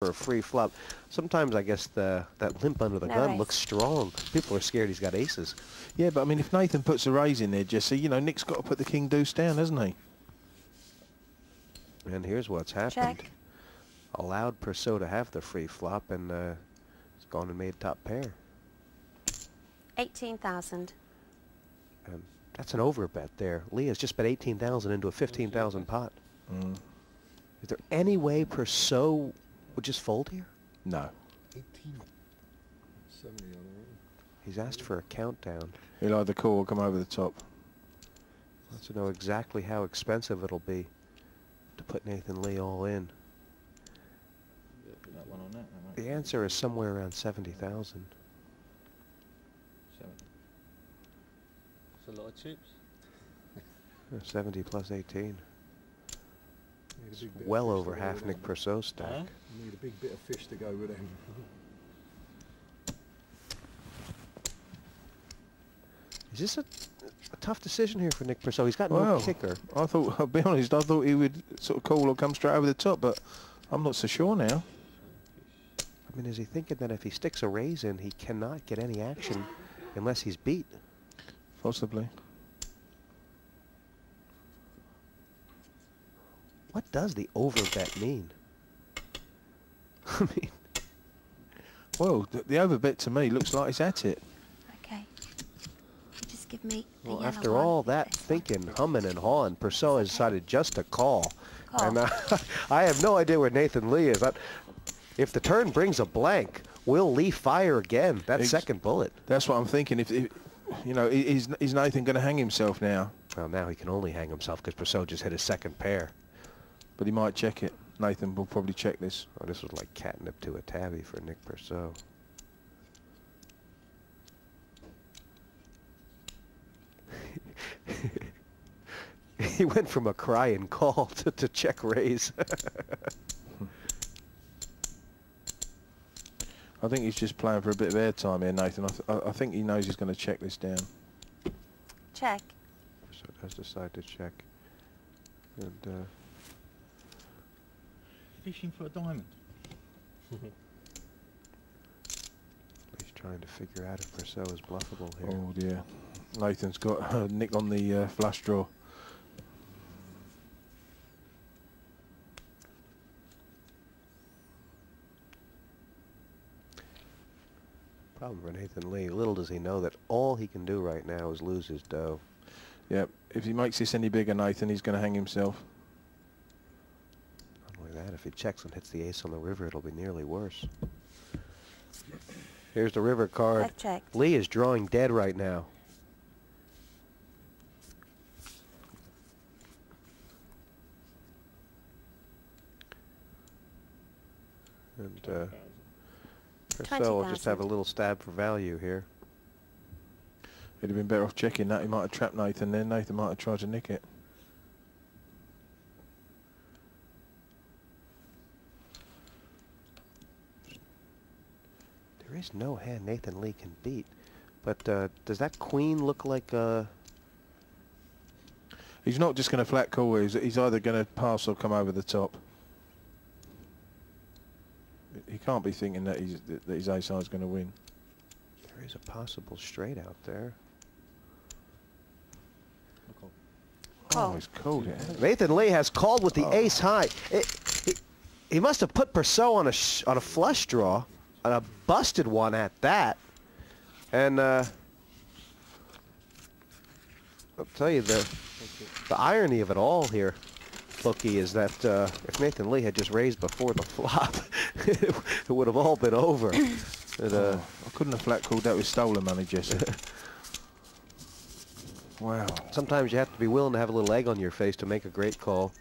for a free flop. Sometimes I guess that limp under the gun looks strong. People are scared he's got aces. Yeah, but I mean, if Nathan puts a raise in there, Jesse, you know, Nick's got to put the king deuce down, hasn't he? And here's what's happened. Check. Allowed Perceau to have the free flop, and he's gone and made top pair. 18,000. And that's an overbet there. Leah's just bet 18,000 into a 15,000 pot. Mm. Is there any way Perceau would just fold here? No. 18. 70 on the roll. He's asked for a countdown. He'll either call or come over the top. Wants to know exactly how expensive it'll be to put Nathan Lee all in. That one on that. The answer is somewhere around 70,000. 70. That's a lot of chips. 70 plus 18. Need a big bit of Well fish over to go half with Nick them. Perceau's stack. Huh? Need a big bit of fish to go with them. Is this a tough decision here for Nick Perceau? He's got no Well, kicker. I thought, I'll be honest, I thought he would sort of call or come straight over the top, but I'm not so sure now. I mean, is he thinking that if he sticks a raise in, he cannot get any action unless he's beat? Possibly. What does the overbet mean? I mean, Well, the overbet to me looks like he's at it. Okay. Just give me the well, yellow after one. all that This one. thinking, humming, and hawing, Perceau has decided just to call. Call. And I have no idea where Nathan Lee is. If the turn brings a blank, will Lee fire again? That second bullet. That's what I'm thinking. If you know, is Nathan going to hang himself now? Well, now he can only hang himself because Perceau just hit his second pair. But he might check it. Nathan will probably check this. Oh, this was like catnip to a tabby for Nick Perceau. He went from a cry and call to check raise. I think he's just playing for a bit of airtime here, Nathan. I think he knows he's going to check this down. Check. So does decide to check. And Fishing for a diamond. he's trying to figure out if Perceau is bluffable here. Oh dear. Nathan's got Nick on the flush draw. Problem for Nathan Lee, little does he know that all he can do right now is lose his dough. Yep. If he makes this any bigger, Nathan, he's going to hang himself. Not only that, if he checks and hits the ace on the river, it'll be nearly worse. Here's the river card. I've checked. Lee is drawing dead right now. And Perceau will just have a 20,000. little stab for value here. He'd have been better off checking that. He might have trapped Nathan then. Nathan might have tried to nick it. There is no hand Nathan Lee can beat. But does that queen look like He's not just going to flat call. He's either going to pass or come over the top. He can't be thinking that his ace side's going to win. there is a possible straight out there. Call. Oh, he's called it. Nathan Lee has called with the ace high. He must have put Perceau on a flush draw, on a busted one at that. And I'll tell you the irony of it all here, bookie, is that if Nathan Lee had just raised before the flop, it would have all been over. But, I couldn't have flat called that with stolen money, Jesse. Wow. sometimes you have to be willing to have a little egg on your face to make a great call.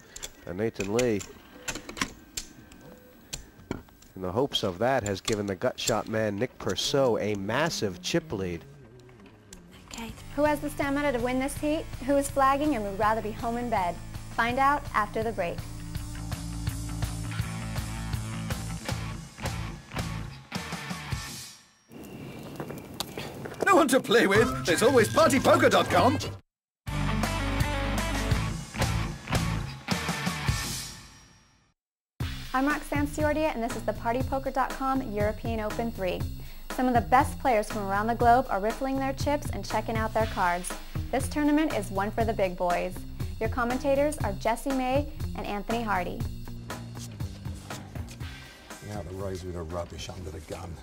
And Nathan Lee, in the hopes of that, has given the gut shot man Nick Perceau a massive chip lead. Okay. Who has the stamina to win this heat? Who is flagging and would rather be home in bed? Find out after the break. No one to play with? There's always PartyPoker.com. I'm Roxanne Ciordia, and this is the PartyPoker.com European Open 3. Some of the best players from around the globe are riffling their chips and checking out their cards. This tournament is one for the big boys. Your commentators are Jesse May and Anthony Hardy. Out the raise with a rubbish under the gun.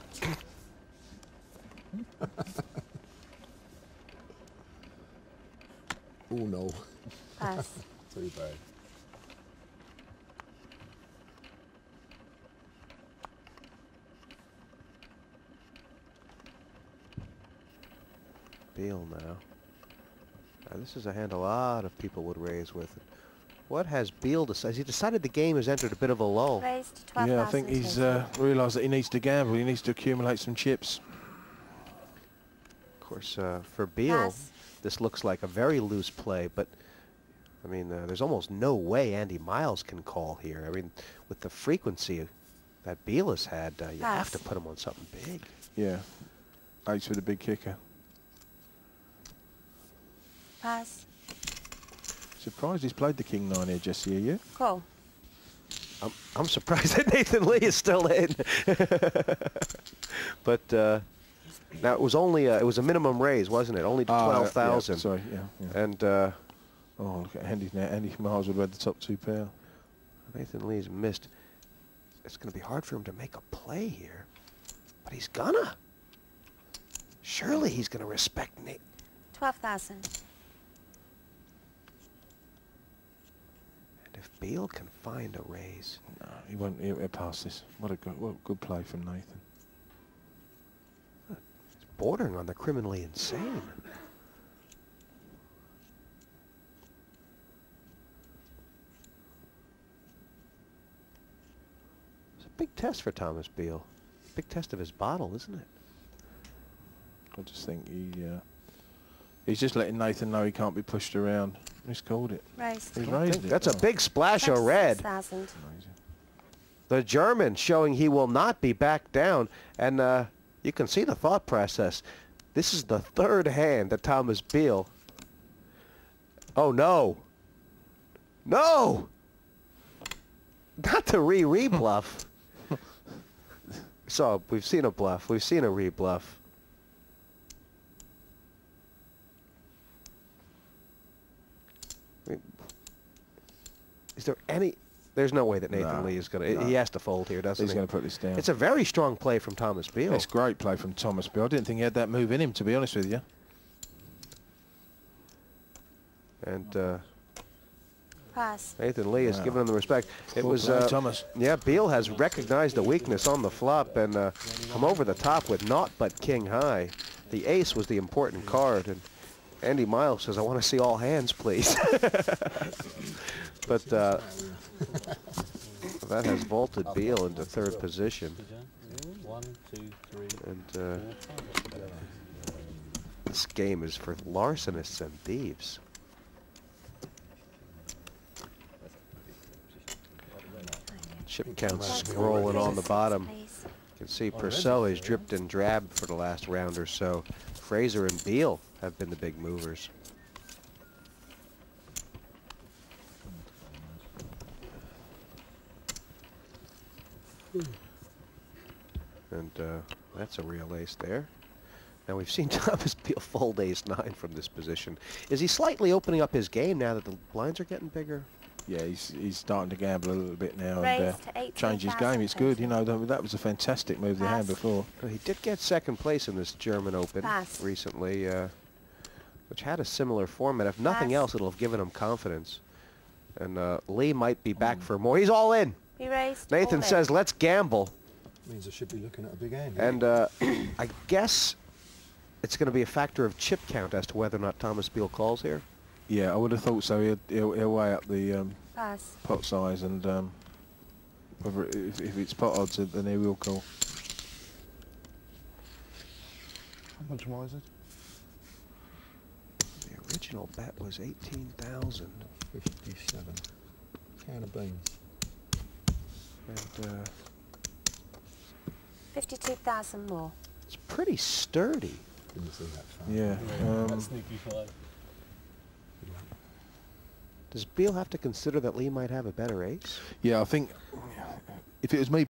Oh no. Pass. Too bad. Beal now. Now, this is a hand a lot of people would raise with. What has Beal decided? He decided the game has entered a bit of a lull. Raised 12,000. Yeah, I think he's realised that he needs to gamble. He needs to accumulate some chips. Of course, for Beal, Pass. this looks like a very loose play, but I mean, there's almost no way Andy Miles can call here. I mean, with the frequency that Beal has had, you have to Pass. put him on something big. Yeah. Ace with a big kicker. Pass. Surprised he's played the King 9 here, Jesse, are you? Call. I'm surprised that Nathan Lee is still in. But now it was only it was a minimum raise, wasn't it? Only to 12,000. Yeah, sorry, yeah. And Oh, look at Andy now. Andy Miles would have had the top 2 pair. Nathan Lee's missed. It's going to be hard for him to make a play here, but he's gonna. Surely he's going to respect Nate. 12,000. And if Beal can find a raise, No, he won't. He'll pass this. What a good play from Nathan. it's bordering on the criminally insane. It's a big test for Thomas Beal. Big test of his bottle, isn't it? I just think he's just letting Nathan know he can't be pushed around. He's called it. Raised. He raised it. That's a big splash of red. 6,000. Amazing. The German showing he will not be back down. And you can see the thought process. This is the third hand that Thomas Beal. Oh, no. No! Not the re-bluff. So, we've seen a bluff. We've seen a re-bluff. Is there any... There's no way that Nathan No, Lee is going to... no. He has to fold here, doesn't He's he? going to put this down. It's a very strong play from Thomas Beal. It's great play from Thomas Beal. I didn't think he had that move in him, to be honest with you. And Pass. Nathan Lee has Wow. given him the respect. It Good was... play, Thomas. Yeah, Beal has recognized the weakness on the flop and come over the top with naught but king high. The ace was the important card, and Andy Miles says, I want to see all hands, please. But that has vaulted Beal into third position. 1, 2, 3, And 4, 5. this game is for larcenists and thieves. Chip count scrolling on the bottom. Please. You can see Purcell has dripped and drabbed for the last round or so. Fraser and Beal have been the big movers. And that's a real ace there. Now we've seen Thomas Beal fold ace-9 from this position. Is he slightly opening up his game now that the blinds are getting bigger? Yeah, he's starting to gamble a little bit now Raised and to 18,000. change his game. It's good, you know. That was a fantastic move they had Pass. before. Well, he did get second place in this German Open Pass. recently, which had a similar format. If nothing Pass. else, it'll have given him confidence. And Lee might be back for more. He's all in. Be raised. Nathan all in. says, let's gamble. Means I should be looking at a big hand. And I guess it's going to be a factor of chip count as to whether or not Thomas Beal calls here. Yeah, I would have thought so. He'll weigh up the Pass. pot size and whether if it's pot odds, then he will call. How much more is it? The original bet was 18,000. 57. Can of beans. And 52,000 more. it's pretty sturdy. Didn't see that far. Yeah. That's sneaky 5. Does Beal have to consider that Lee might have a better ace? Yeah, I think if it was me